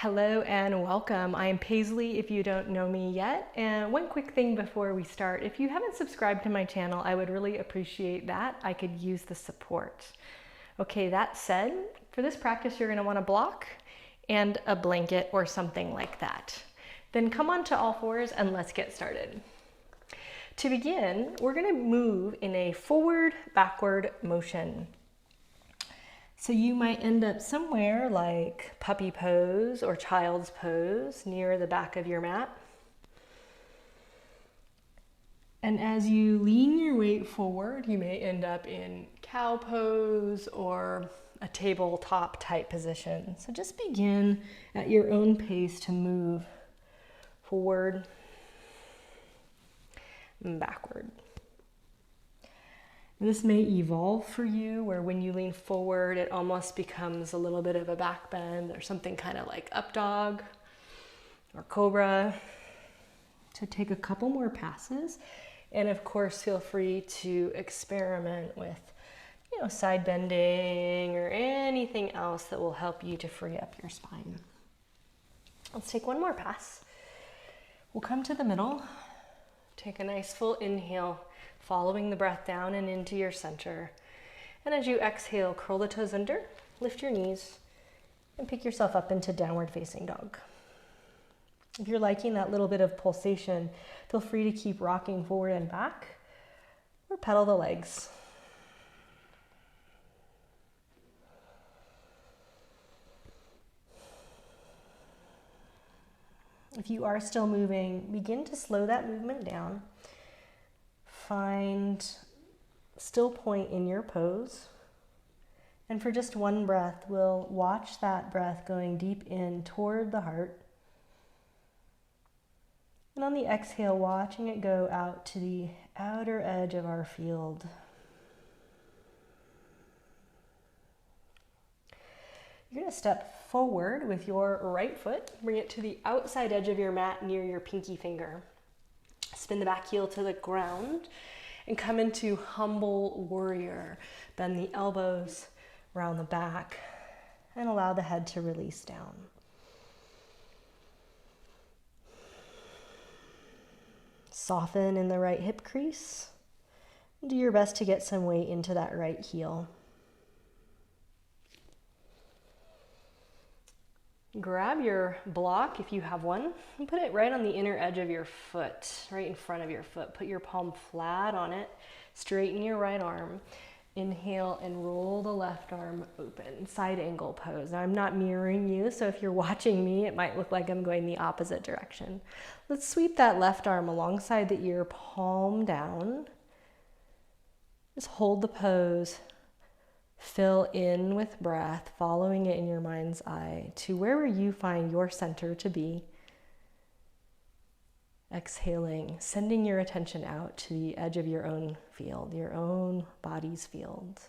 Hello and welcome. I am Paisley if you don't know me yet. And one quick thing before we start, if you haven't subscribed to my channel, I would really appreciate that. I could use the support. Okay, that said, for this practice you're going to want a block and a blanket or something like that. Then come on to all fours and let's get started. To begin, we're going to move in a forward-backward motion. So you might end up somewhere like puppy pose or child's pose near the back of your mat. And as you lean your weight forward, you may end up in cow pose or a tabletop type position. So just begin at your own pace to move forward and backward. This may evolve for you where when you lean forward, it almost becomes a little bit of a back bend or something kind of like up dog or cobra. So take a couple more passes. And of course, feel free to experiment with, side bending or anything else that will help you to free up your spine. Let's take one more pass. We'll come to the middle. Take a nice full inhale, following the breath down and into your center. And as you exhale, curl the toes under, lift your knees, and pick yourself up into downward facing dog. If you're liking that little bit of pulsation, feel free to keep rocking forward and back, or pedal the legs. If you are still moving, begin to slow that movement down. Find still point in your pose. And for just one breath, we'll watch that breath going deep in toward the heart. And on the exhale, watching it go out to the outer edge of our field. You're going to step forward with your right foot. Bring it to the outside edge of your mat near your pinky finger. Spin the back heel to the ground and come into humble warrior. Bend the elbows around the back and allow the head to release down. Soften in the right hip crease. Do your best to get some weight into that right heel. Grab your block, if you have one, and put it right on the inner edge of your foot, right in front of your foot. Put your palm flat on it, straighten your right arm. Inhale and roll the left arm open, side angle pose. Now I'm not mirroring you, so if you're watching me, it might look like I'm going the opposite direction. Let's sweep that left arm alongside the ear, palm down. Just hold the pose. Fill in with breath, following it in your mind's eye to wherever you find your center to be. Exhaling, sending your attention out to the edge of your own field, your own body's field.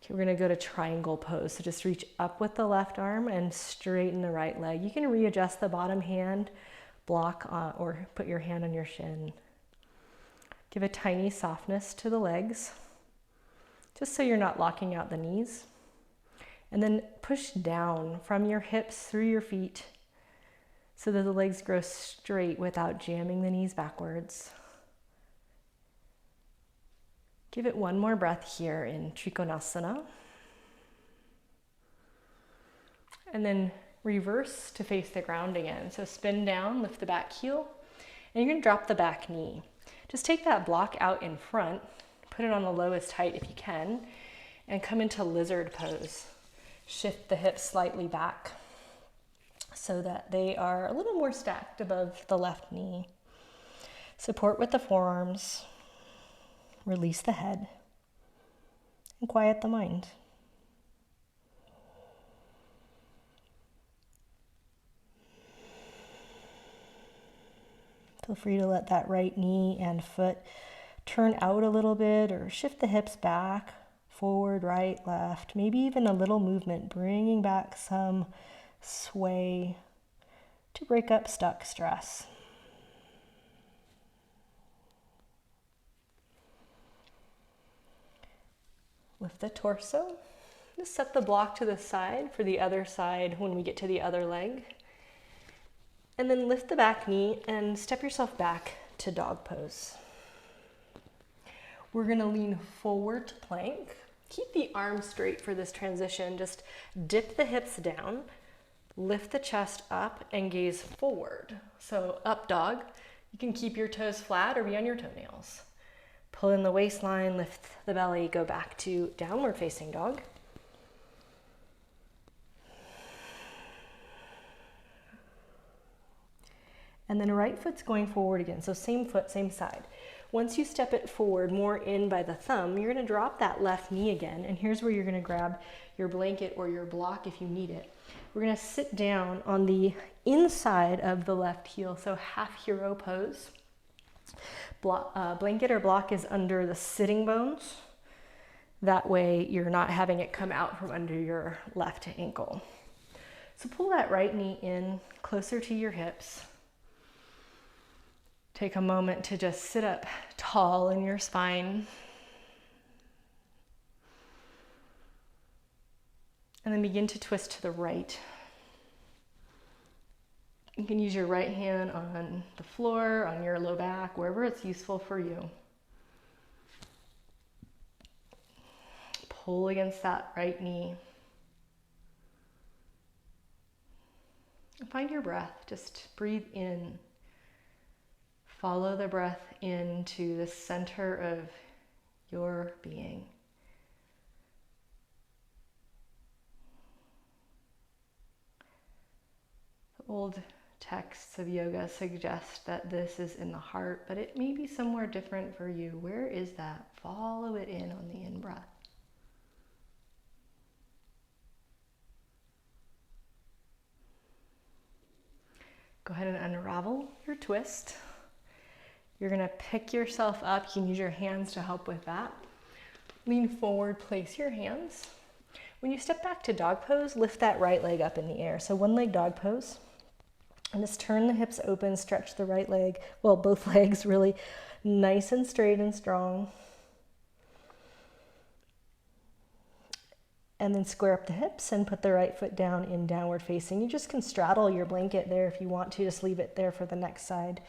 Okay, we're going to go to triangle pose. So just reach up with the left arm and straighten the right leg. You can readjust the bottom hand, block or put your hand on your shin. Give a tiny softness to the legs, just so you're not locking out the knees. And then push down from your hips through your feet so that the legs grow straight without jamming the knees backwards. Give it one more breath here in Trikonasana. And then reverse to face the ground again. So spin down, lift the back heel, and you're gonna drop the back knee. Just take that block out in front, put it on the lowest height if you can, and come into lizard pose. Shift the hips slightly back so that they are a little more stacked above the left knee. Support with the forearms, release the head, and quiet the mind. Feel free to let that right knee and foot turn out a little bit or shift the hips back, forward, right, left, maybe even a little movement, bringing back some sway to break up stuck stress. Lift the torso, Just set the block to the side for the other side when we get to the other leg. And then lift the back knee and step yourself back to dog pose. We're gonna lean forward to plank. Keep the arms straight for this transition. Just dip the hips down, lift the chest up and gaze forward. So up dog, you can keep your toes flat or be on your toenails. Pull in the waistline, lift the belly, go back to downward facing dog. And then right foot's going forward again. So same foot, same side. Once you step it forward, more in by the thumb, you're gonna drop that left knee again. And here's where you're gonna grab your blanket or your block if you need it. We're gonna sit down on the inside of the left heel, so half hero pose. Blanket or block is under the sitting bones. That way you're not having it come out from under your left ankle. So pull that right knee in closer to your hips. Take a moment to just sit up tall in your spine. And then begin to twist to the right. You can use your right hand on the floor, on your low back, wherever it's useful for you. Pull against that right knee. Find your breath. Just breathe in. Follow the breath into the center of your being. The old texts of yoga suggest that this is in the heart, but it may be somewhere different for you. Where is that? Follow it in on the in-breath. Go ahead and unravel your twist. You're gonna pick yourself up. You can use your hands to help with that. Lean forward, place your hands. When you step back to dog pose, lift that right leg up in the air. So one leg dog pose. And just turn the hips open, stretch the right leg, well, both legs really nice and straight and strong. And then square up the hips and put the right foot down in downward facing. You just can straddle your blanket there if you want to, just leave it there for the next side.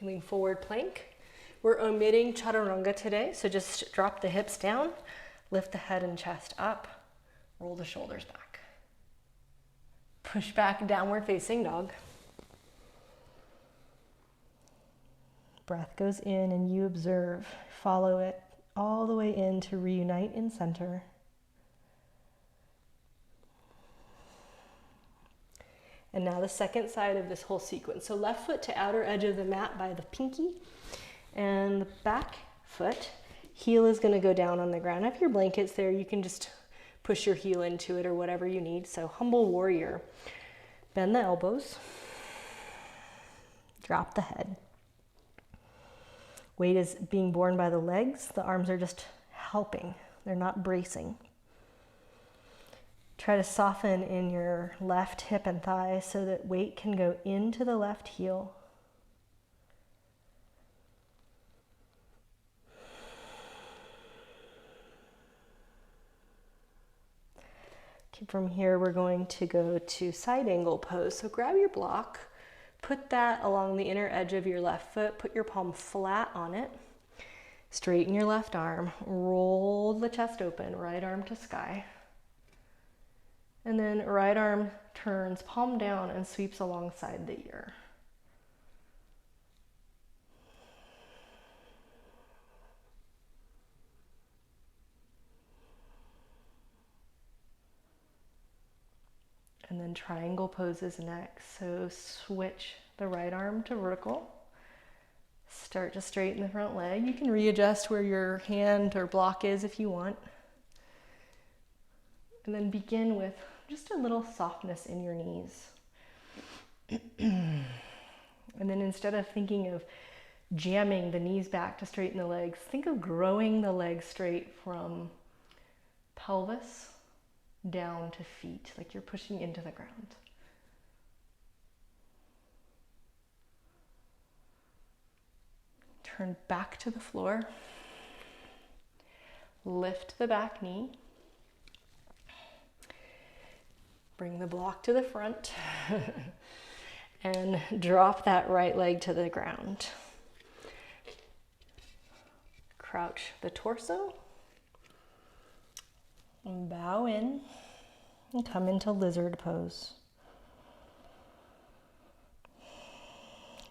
Lean forward plank. We're omitting chaturanga today, so just drop the hips down, lift the head and chest up, roll the shoulders back. Push back, downward facing dog. Breath goes in and you observe, follow it all the way in to reunite in center. And now the second side of this whole sequence. So left foot to outer edge of the mat by the pinky, and the back foot, heel is gonna go down on the ground. If your blanket's there, you can just push your heel into it or whatever you need. So humble warrior. Bend the elbows, drop the head. Weight is being borne by the legs. The arms are just helping. They're not bracing. Try to soften in your left hip and thigh so that weight can go into the left heel. Okay, from here, we're going to go to side angle pose. So grab your block, put that along the inner edge of your left foot, put your palm flat on it, straighten your left arm, roll the chest open, right arm to sky. And then right arm turns palm down and sweeps alongside the ear. And then triangle poses next. So switch the right arm to vertical. Start to straighten the front leg. You can readjust where your hand or block is if you want. And then begin with just a little softness in your knees. And then instead of thinking of jamming the knees back to straighten the legs, think of growing the legs straight from pelvis down to feet, like you're pushing into the ground. Turn back to the floor. Lift the back knee. Bring the block to the front and drop that right leg to the ground. Crouch the torso and bow in and come into lizard pose.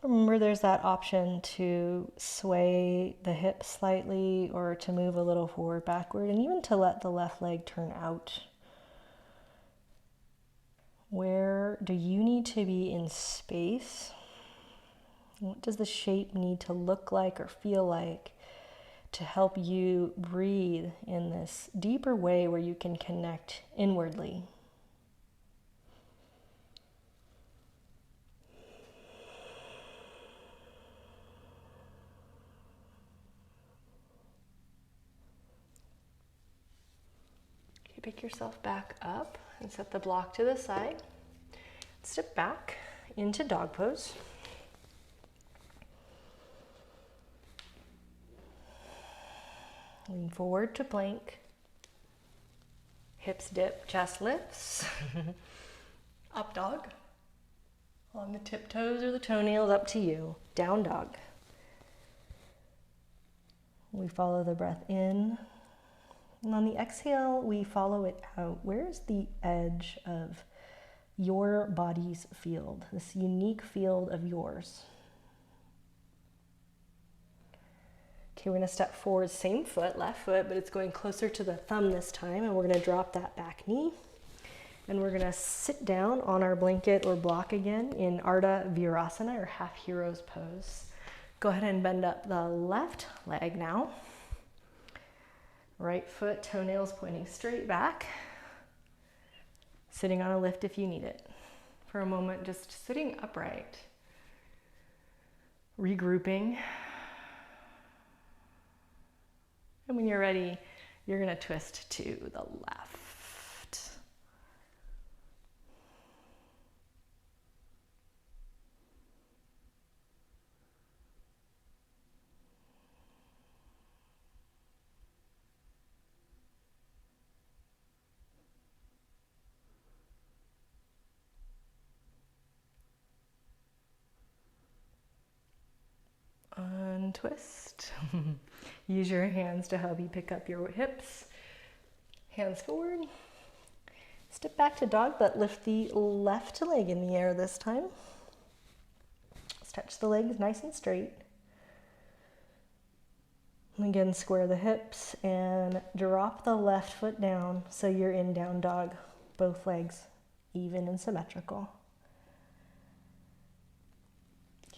Remember, there's that option to sway the hips slightly or to move a little forward, backward, and even to let the left leg turn out. Where do you need to be in space? What does the shape need to look like or feel like to help you breathe in this deeper way where you can connect inwardly? Pick yourself back up and set the block to the side. Step back into dog pose. Lean forward to plank. Hips dip, chest lifts. Up dog. On the tiptoes or the toenails, up to you. Down dog. We follow the breath in. And on the exhale, we follow it out. Where's the edge of your body's field, this unique field of yours? Okay, we're gonna step forward, same foot, left foot, but it's going closer to the thumb this time, and we're gonna drop that back knee. And we're gonna sit down on our blanket or block again in Ardha Virasana, or half hero's pose. Go ahead and bend up the left leg now. Right foot, toenails pointing straight back. Sitting on a lift if you need it. For a moment, just sitting upright. Regrouping. And when you're ready, you're gonna twist to the left. Untwist. Use your hands to help you pick up your hips. Hands forward. Step back to dog, but lift the left leg in the air this time. Stretch the legs nice and straight. And again, square the hips and drop the left foot down so you're in down dog. Both legs even and symmetrical.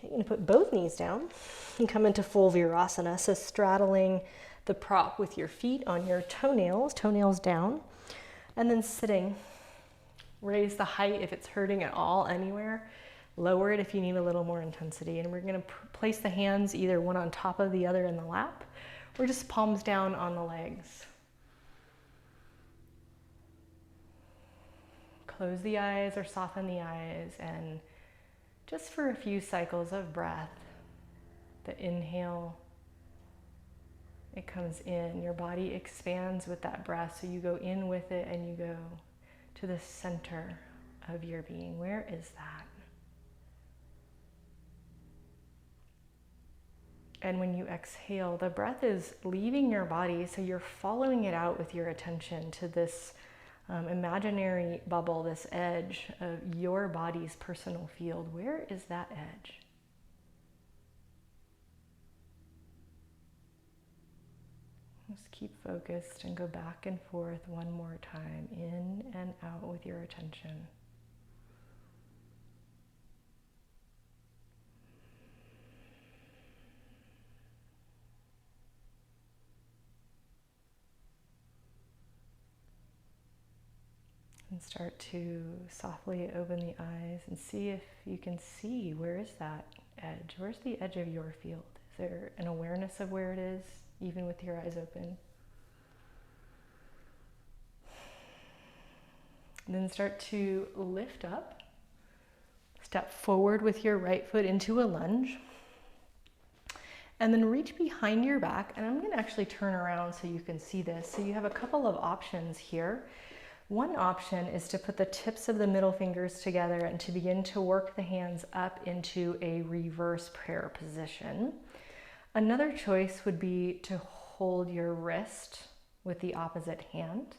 You're going to put both knees down and come into full Virasana. So straddling the prop with your feet on your toenails down, and then sitting. Raise the height if it's hurting at all anywhere. Lower it if you need a little more intensity. And we're going to place the hands either one on top of the other in the lap, or just palms down on the legs. Close the eyes or soften the eyes, and just for a few cycles of breath, the inhale, it comes in. Your body expands with that breath, so you go in with it and you go to the center of your being. Where is that? And when you exhale, the breath is leaving your body, so you're following it out with your attention to this imaginary bubble, this edge of your body's personal field. Where is that edge? Just keep focused and go back and forth one more time, in and out with your attention. And start to softly open the eyes and see if you can see, where is that edge? Where's the edge of your field? Is there an awareness of where it is, even with your eyes open? And then start to lift up. Step forward with your right foot into a lunge. And then reach behind your back, and I'm gonna actually turn around so you can see this. So you have a couple of options here. One option is to put the tips of the middle fingers together and to begin to work the hands up into a reverse prayer position. Another choice would be to hold your wrist with the opposite hand.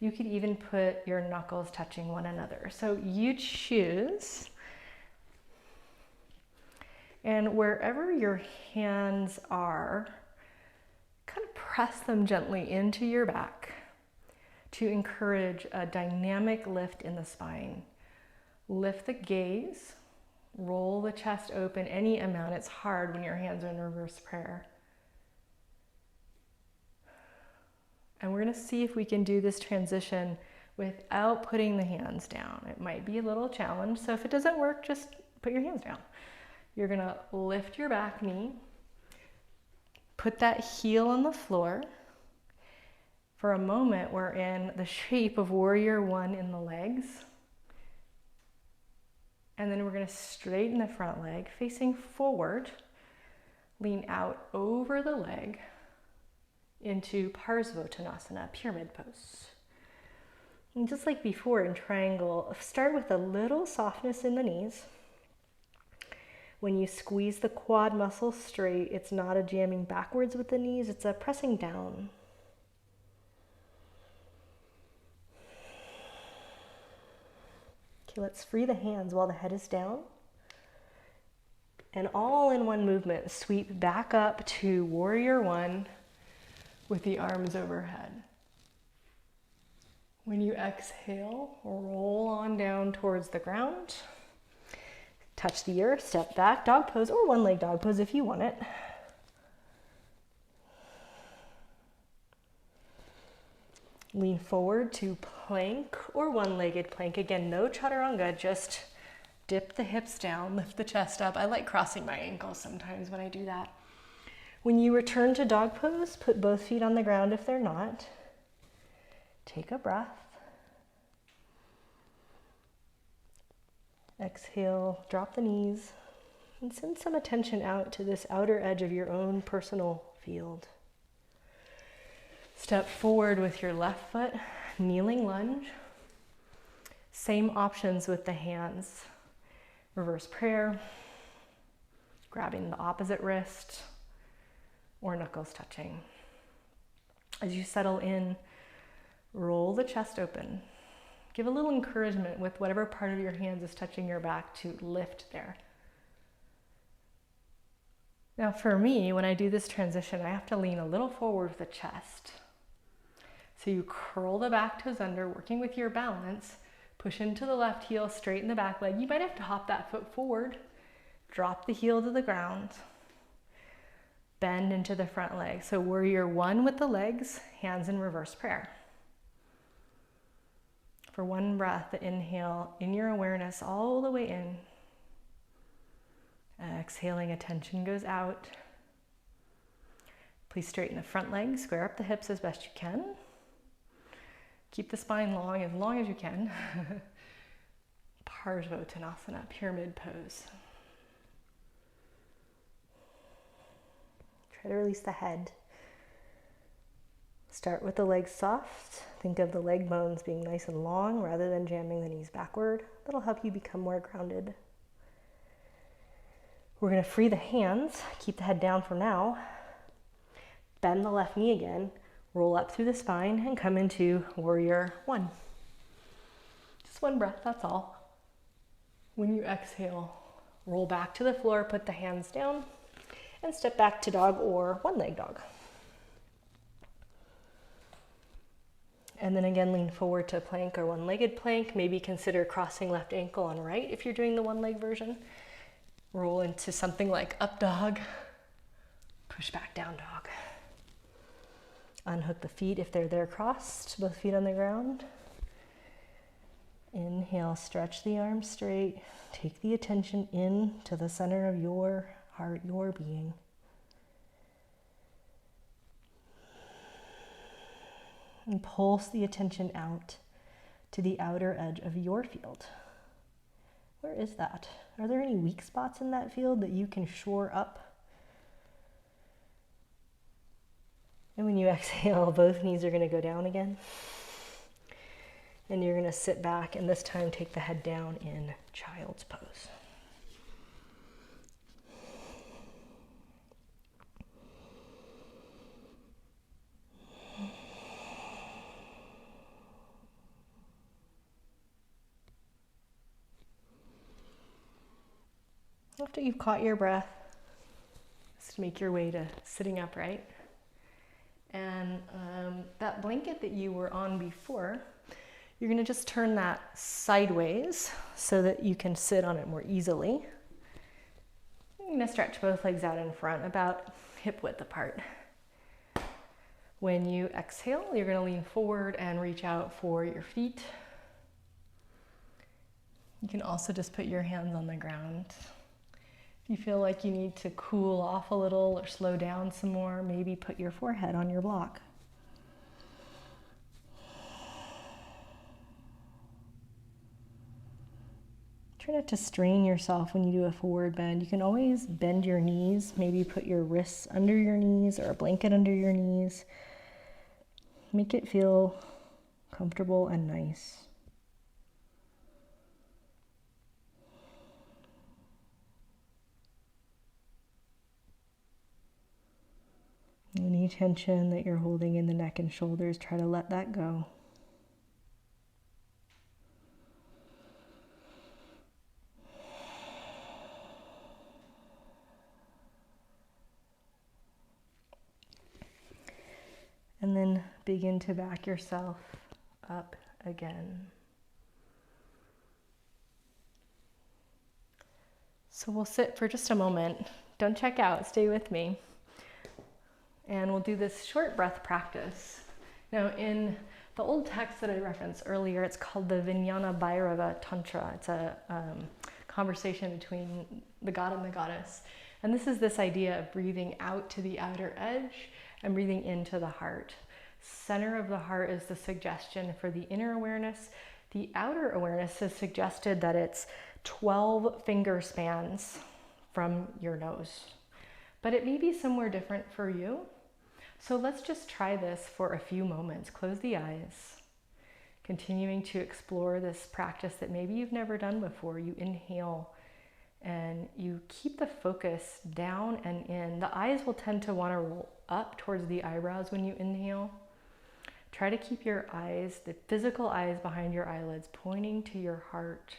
You could even put your knuckles touching one another. So you choose. And wherever your hands are, kind of press them gently into your back to encourage a dynamic lift in the spine. Lift the gaze, roll the chest open any amount. It's hard when your hands are in reverse prayer. And we're gonna see if we can do this transition without putting the hands down. It might be a little challenge, so if it doesn't work, just put your hands down. You're gonna lift your back knee, put that heel on the floor. For a moment, we're in the shape of warrior one in the legs. And then we're gonna straighten the front leg, facing forward, lean out over the leg into Parsvottanasana, pyramid pose. And just like before in triangle, start with a little softness in the knees. When you squeeze the quad muscle straight, it's not a jamming backwards with the knees, it's a pressing down. Okay, let's free the hands while the head is down. And all in one movement, sweep back up to warrior one with the arms overhead. When you exhale, roll on down towards the ground. Touch the earth, step back, dog pose, or one leg dog pose if you want it. Lean forward to plank or one-legged plank. Again, no chaturanga, just dip the hips down, lift the chest up. I like crossing my ankles sometimes when I do that. When you return to dog pose, put both feet on the ground if they're not. Take a breath. Exhale, drop the knees, and send some attention out to this outer edge of your own personal field. Step forward with your left foot, kneeling lunge. Same options with the hands. Reverse prayer, grabbing the opposite wrist, or knuckles touching. As you settle in, roll the chest open. Give a little encouragement with whatever part of your hands is touching your back to lift there. Now for me, when I do this transition, I have to lean a little forward with the chest. So you curl the back toes under, working with your balance, push into the left heel, straighten the back leg. You might have to hop that foot forward, drop the heel to the ground, bend into the front leg. So warrior one with the legs, hands in reverse prayer. For one breath, inhale in your awareness all the way in. Exhaling, attention goes out. Please straighten the front leg, square up the hips as best you can. Keep the spine long as you can. Parsvottanasana, pyramid pose. Try to release the head. Start with the legs soft. Think of the leg bones being nice and long rather than jamming the knees backward. That'll help you become more grounded. We're going to free the hands. Keep the head down for now. Bend the left knee again. Roll up through the spine and come into warrior one. Just one breath, that's all. When you exhale, roll back to the floor, put the hands down, and step back to dog or one-leg dog. And then again, lean forward to plank or one-legged plank. Maybe consider crossing left ankle on right if you're doing the one-leg version. Roll into something like up dog, push back down dog. Unhook the feet if they're there crossed, both feet on the ground. Inhale, stretch the arms straight. Take the attention in to the center of your heart, your being. And pulse the attention out to the outer edge of your field. Where is that? Are there any weak spots in that field that you can shore up? And when you exhale, both knees are going to go down again. And you're going to sit back and this time take the head down in child's pose. After you've caught your breath, just make your way to sitting upright. And that blanket that you were on before, you're going to just turn that sideways so that you can sit on it more easily. You're going to stretch both legs out in front, about hip width apart. When you exhale, you're going to lean forward and reach out for your feet. You can also just put your hands on the ground. If you feel like you need to cool off a little or slow down some more, maybe put your forehead on your block. Try not to strain yourself when you do a forward bend. You can always bend your knees, maybe put your wrists under your knees or a blanket under your knees. Make it feel comfortable and nice. Any tension that you're holding in the neck and shoulders, try to let that go. And then begin to back yourself up again. So we'll sit for just a moment. Don't check out, stay with me. And we'll do this short breath practice. Now in the old text that I referenced earlier, it's called the Vijnana Bhairava Tantra. It's a conversation between the god and the goddess. And this idea of breathing out to the outer edge and breathing into the heart. Center of the heart is the suggestion for the inner awareness. The outer awareness is suggested that it's 12 finger spans from your nose. But it may be somewhere different for you. So let's just try this for a few moments. Close the eyes, continuing to explore this practice that maybe you've never done before. You inhale and you keep the focus down and in. The eyes will tend to want to roll up towards the eyebrows when you inhale. Try to keep your eyes, the physical eyes behind your eyelids, pointing to your heart.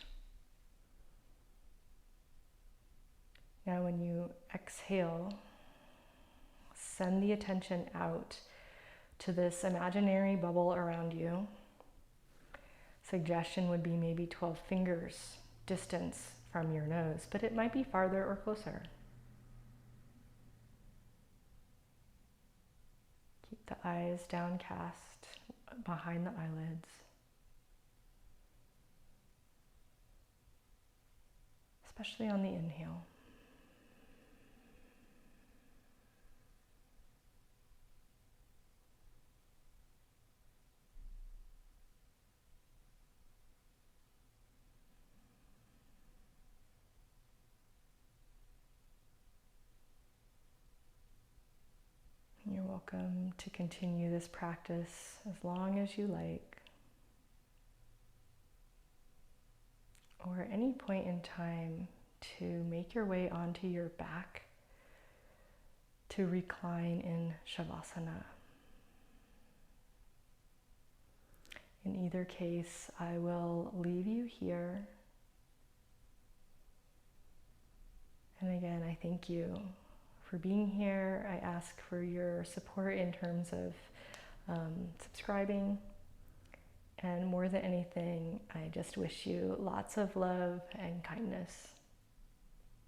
Now when you exhale, send the attention out to this imaginary bubble around you. Suggestion would be maybe 12 fingers distance from your nose, but it might be farther or closer. Keep the eyes downcast behind the eyelids. Especially on the inhale. You're welcome to continue this practice as long as you like, or at any point in time to make your way onto your back to recline in Shavasana. In either case, I will leave you here. And again, I thank you for being here. I ask for your support in terms of subscribing. And more than anything, I just wish you lots of love and kindness.